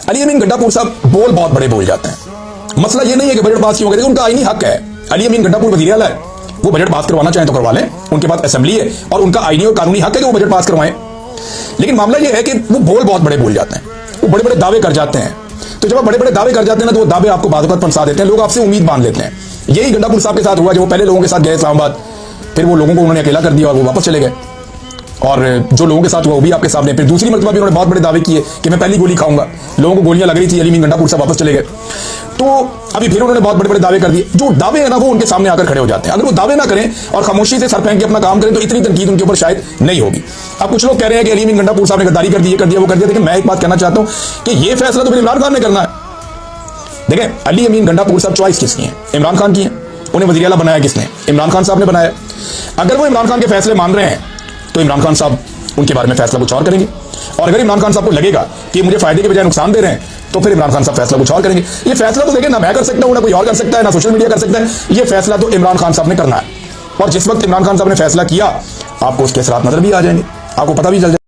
अली अमीन गंडापुर साहब बोल बहुत बड़े बोल जाते हैं। मसला ये नहीं है कि बजट पास क्यों हो गया, उनका आईनी हक है। अली अमीन गंडापुर वजीर आला है, वो बजट पास करवाना चाहें तो करवा लें, उनके पास असेंबली है और उनका आईनी और कानूनी हक है कि वो बजट पास करवाएं। लेकिन मामला ये है कि वो बोल बहुत बड़े बोल जाते हैं, वो बड़े बड़े दावे कर जाते हैं। तो जब आप बड़े बड़े दावे कर जाते हैं ना, तो वो दावे आपको बात फंसा देते हैं, लोग आपसे उम्मीद बांध लेते हैं। यही गंडापुर साहब के साथ हुआ, जो वो पहले लोगों के साथ गए इस्लामाबाद, फिर वो लोगों को उन्होंने अकेला कर दिया और वो वापस चले गए। और जो लोगों के साथ हुआ वो भी आपके सामने। फिर दूसरी मरतबा भी उन्होंने बहुत बड़े दावे किए कि मैं पहली गोली खाऊंगा, लोगों को गोलियां लग रही थी, अली अमीन गंडापुर साहब वापस चले गए। तो अभी फिर उन्होंने बहुत बड़े बड़े दावे कर दिए। जो दावे हैं ना, वो उनके सामने आकर खड़े हो जाते हैं। अगर वो दावे ना करें और खामोशी से सर फेंक के अपना काम करें तो इतनी तनकीद उनके ऊपर शायद नहीं होगी। अब कुछ लोग कह रहे हैं कि अली अमीन गंडापुर साहब ने गद्दारी कर दी, ये कर दिया, वो कर दिया। लेकिन मैं एक बात कहना चाहता हूं कि ये फैसला तो फिर इमरान खान ने करना है। देखें, अली अमीन गंडापुर साहब चॉइस किसकी है? इमरान खान की है। उन्हें वज़ीर आला बनाया किसने? इमरान खान साहब ने बनाया। अगर वो इमरान खान के फैसले मान रहे हैं तो इमरान खान साहब उनके बारे में फैसला कुछ और करेंगे, और अगर इमरान खान साहब को लगेगा कि मुझे फायदे के बजाय नुकसान दे रहे हैं तो फिर इमरान खान साहब फैसला कुछ और करेंगे। ये फैसला तो देखिए, ना मैं कर सकता हूं, ना कोई और कर सकता है, ना सोशल मीडिया कर सकता है। ये फैसला तो इमरान खान साहब ने करना है। और जिस वक्त इमरान खान साहब ने फैसला किया, आपको उसके असरात नजर भी आ जाएंगे, आपको पता भी चल जाएगा।